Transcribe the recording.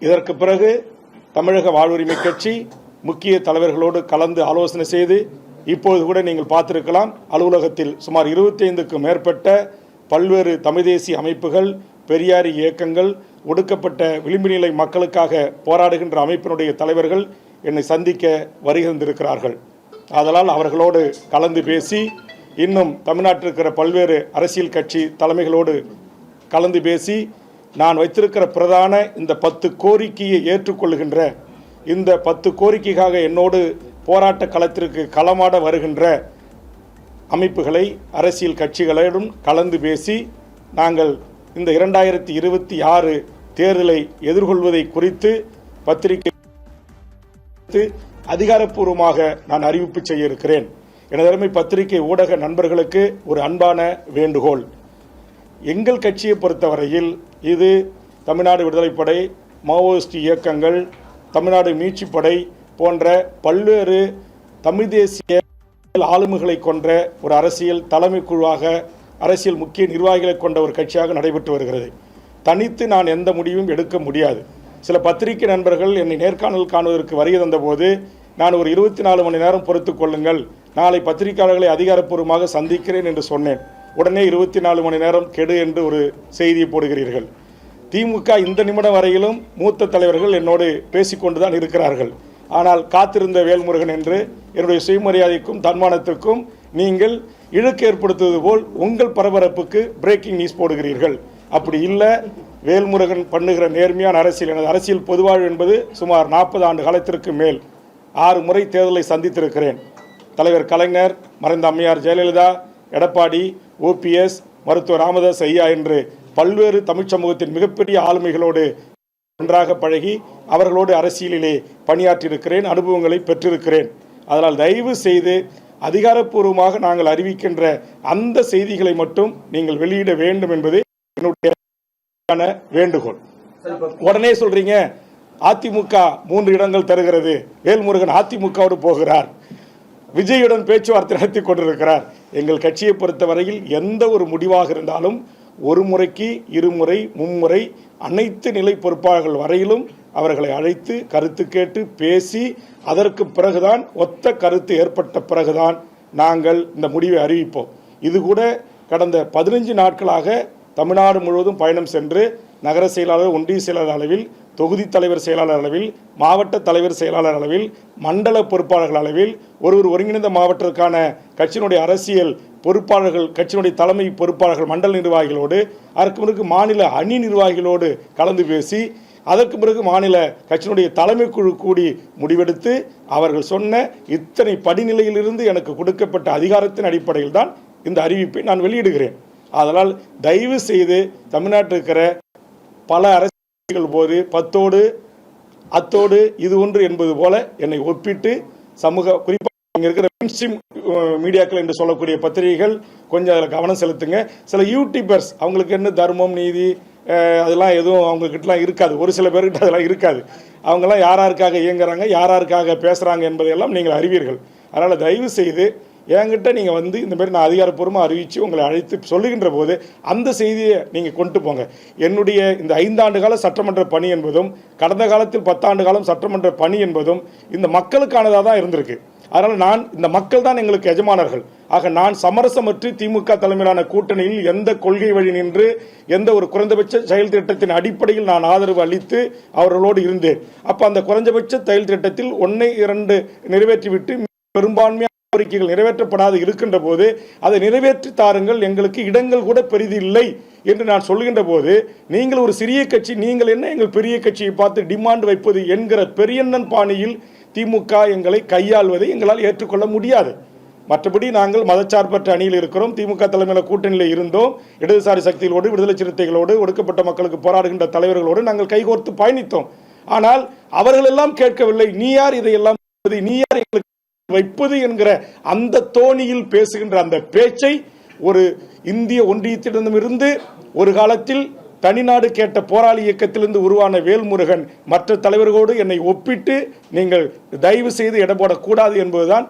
இதற்கு பிறகு தமிழக வாழ்வுரிமை கட்சி முக்கிய தலைவர்களோடு கலந்து ஆலோசனை செய்து இப்போது கூட நீங்கள் பார்த்திருக்கலாம், அலுவலகத்தில் சுமார் 25க்கும் மேற்பட்ட பல்வேறு தமிழ் தேசிய அமைப்புகள், பெரியாரி இயக்கங்கள், ஒடுக்கப்பட்ட விளிம்பு நிலை மக்களுக்காக போராடுகின்ற அமைப்பினுடைய தலைவர்கள் என்னை சந்திக்க வருகின்றிருக்கிறார்கள். ஆதலால் அவர்களோடு கலந்து பேசி இன்னும் தமிழ்நாட்டில் இருக்கிற பல்வேறு அரசியல் கட்சி தலைமைகளோடு கலந்து பேசி நான் வைத்திருக்கிற பிரதான இந்த 10 கோரிக்கையை ஏற்றுக்கொள்கின்ற, இந்த 10 கோரிக்கைக்காக என்னோடு போராட்ட களத்திற்கு களமாட வருகின்ற அமைப்புகளை, அரசியல் கட்சிகளோடும் கலந்து பேசி நாங்கள் இந்த 2026 தேர்தலை எதிர்கொள்வதை குறித்து பத்திரிகை அதிகாரப்பூர்வமாக நான் அறிவிப்பு செய்ய இருக்கிறேன். எனதருமை பத்திரிகை ஊடக நண்பர்களுக்கு ஒரு அன்பான வேண்டுகோள். எங்கள் கட்சியை பொறுத்தவரையில் இது தமிழ்நாடு விடுதலைப்படை, மாவோயிஸ்ட் இயக்கங்கள், தமிழ்நாடு மீட்சிப்படை போன்ற பல்வேறு தமிழ் தேசிய ஆளுமைகளை கொண்ட ஒரு அரசியல் தலைமை குழுவாக, அரசியல் முக்கிய நிர்வாகிகளை கொண்ட ஒரு கட்சியாக நடைபெற்று வருகிறது. தனித்து நான் எந்த முடிவும் எடுக்க முடியாது. சில பத்திரிகை நண்பர்கள் என்னை நேர்காணல் காணுவதற்கு வருகை தந்தபோது நான் ஒரு 24 மணி நேரம் பொறுத்துக் கொள்ளுங்கள், நாளை பத்திரிகையாளர்களை அதிகாரப்பூர்வமாக சந்திக்கிறேன் என்று சொன்னேன். உடனே 24 மணி நேரம் கெடு என்று ஒரு செய்தியை போடுகிறீர்கள். திமுக இந்த நிமிடம் வரையிலும் மூத்த தலைவர்கள் என்னோடு பேசிக்கொண்டுதான் இருக்கிறார்கள். ஆனால் காத்திருந்த வேல்முருகன் என்று என்னுடைய சுயமரியாதைக்கும் தன்மானத்திற்கும் நீங்கள் இழுக்கு ஏற்படுத்துவது போல் உங்கள் பரபரப்புக்கு பிரேக்கிங் நியூஸ் போடுகிறீர்கள். அப்படி இல்லை, வேல்முருகன் பண்ணுகிற நேர்மையான அரசியல். எனது அரசியல் பொதுவாழ்வு என்பது சுமார் 40 ஆண்டு காலத்திற்கு மேல் 6 முறை தேர்தலை சந்தித்திருக்கிறேன். தலைவர் கலைஞர், மறைந்த அம்மையார் ஜெயலலிதா, எடப்பாடி, ஓபிஎஸ், மருத்துவர் ராமதாஸ் ஐயா என்று பல்வேறு தமிழ் சமூகத்தின் மிகப்பெரிய ஆளுமைகளோடு ஒன்றாக பழகி அவர்களோடு அரசியலிலே பணியாற்றியிருக்கிறேன், அனுபவங்களை பெற்றிருக்கிறேன். அதனால் தயவு செய்து அதிகாரப்பூர்வமாக நாங்கள் அறிவிக்கின்ற அந்த செய்திகளை மட்டும் நீங்கள் வெளியிட வேண்டும் என்பது என்னுடைய வேண்டுகோள். உடனே சொல்றீங்க அதிமுக 3 இடங்கள் தருகிறது, வேல்முருகன் அதிமுகவோடு போகிறார், விஜயுடன் பேச்சுவார்த்தை நடத்தி கொண்டிருக்கிறார். எங்கள் கட்சியை பொறுத்தவரையில் எந்த ஒரு முடிவாக இருந்தாலும் ஒரு முறைக்கு 2 முறை 3 முறை அனைத்து நிலை பொறுப்பாளர்கள் வரையிலும் அவர்களை அழைத்து கருத்து கேட்டு பேசி அதற்கு பிறகுதான், ஒத்த கருத்து ஏற்பட்ட பிறகுதான் நாங்கள் இந்த முடிவை அறிவிப்போம். இது கூட கடந்த 15 நாட்களாக தமிழ்நாடு முழுவதும் பயணம் சென்று நகர செயலாளர், ஒன்றிய செயலாளர் அளவில், தொகுதி தலைவர் செயலாளர் அளவில், மாவட்ட தலைவர் செயலாளர் அளவில், மண்டல பொறுப்பாளர்கள் அளவில், ஒரு ஒருங்கிணைந்த மாவட்டத்திற்கான கட்சியினுடைய அரசியல் பொறுப்பாளர்கள், கட்சியினுடைய தலைமை பொறுப்பாளர்கள், மண்டல நிர்வாகிகளோடு, அதற்கு பிறகு மாநில அணி நிர்வாகிகளோடு கலந்து பேசி அதற்கு பிறகு மாநில கட்சியினுடைய தலைமை குழு கூடி முடிவெடுத்து அவர்கள் சொன்ன இத்தனை படிநிலையிலிருந்து எனக்கு கொடுக்கப்பட்ட அதிகாரத்தின் அடிப்படையில் தான் இந்த அறிவிப்பை நான் வெளியிடுகிறேன். அதனால் தயவு செய்து தமிழ்நாட்டில் இருக்கிற பல அரசியல் போது 10ஓடு அத்தோடு இது ஒன்று என்பது போல என்னை ஒப்பிட்டு சமூக, குறிப்பாக இங்கே இருக்கிற மெயின்ஸ்ட்ரீம் மீடியாக்கள் என்று சொல்லக்கூடிய பத்திரிகைகள் கொஞ்சம் அதில் கவனம் செலுத்துங்க. சில யூடியூபர்ஸ் அவங்களுக்கு என்ன தர்மம், நீதி அதெல்லாம் எதுவும் அவங்கக்கிட்டலாம் இருக்காது. ஒரு சில பேர்கிட்ட அதெல்லாம் இருக்காது. அவங்கெல்லாம் யாராருக்காக இயங்குறாங்க, யாராருக்காக பேசுகிறாங்க என்பதையெல்லாம் நீங்கள் அறிவீர்கள். அதனால் தயவு செய்து என்கிட்ட நீங்கள் வந்து இந்த மாதிரி நான் அதிகாரப்பூர்வமாக அறிவித்து உங்களை அழைத்து சொல்லுகின்ற போது அந்த செய்தியை நீங்கள் கொண்டு போங்க. என்னுடைய இந்த 5 ஆண்டு கால சட்டமன்ற பணி என்பதும் கடந்த காலத்தில் 10 ஆண்டு காலம் சட்டமன்ற பணி என்பதும் இந்த மக்களுக்கானதாக தான் இருந்திருக்கு. அதனால் நான், இந்த மக்கள் தான் எங்களுக்கு எஜமானர்கள். ஆக நான் சமரசமற்று திமுக தலைமையிலான கூட்டணியில் எந்த கொள்கை வழி நின்று எந்த ஒரு குறைந்தபட்ச செயல் திட்டத்தின் அடிப்படையில் நான் ஆதரவு அளித்து அவர்களோடு இருந்தேன். அப்போ அந்த குறைந்தபட்ச செயல் திட்டத்தில் 1, 2 நிறைவேற்றிவிட்டு பெரும்பான்மையான கோரிக்கைகள் நிறைவேற்றப்படாது இருக்கின்ற போது அதை நிறைவேற்றி தாருங்கள், எங்களுக்கு இடங்கள் கூட பெரிதில்லை என்று நான் சொல்கின்ற போது நீங்கள் ஒரு சிறிய கட்சி, நீங்கள் என்ன எங்கள் பெரிய கட்சியை பார்த்து டிமாண்ட் வைப்பது என்கிற பெரியண்ணன் பாணியில் திமுக எங்களை கையாள்வதை எங்களால் ஏற்றுக்கொள்ள முடியாது. மற்றபடி நாங்கள் மதச்சார்பற்ற அணியில் இருக்கிறோம். திமுக தலைமையில் கூட்டணியில் இருந்தோம். இடதுசாரி சக்திகளோடு, விடுதலை சிறுத்தைகளோடு, ஒடுக்கப்பட்ட மக்களுக்கு போராடுகின்ற தலைவர்களோடு நாங்கள் கைகோர்த்து பயணித்தோம். ஆனால் அவர்களெல்லாம் கேட்கவில்லை, நீ யார் இதையெல்லாம், நீ யார் எங்களுக்கு வைப்பது என்கிற அந்த தோணியில் பேசுகின்ற அந்த பேச்சை ஒரு இந்திய ஒன்றியத்திடமிருந்து ஒரு காலத்தில் தனிநாடு கேட்ட போராளி இயக்கத்திலிருந்து உருவான வேல்முருகன் மற்ற தலைவர்களோடு என்னை ஒப்பிட்டு நீங்கள் தயவு செய்து இடப்படக்கூடாது என்பதுதான்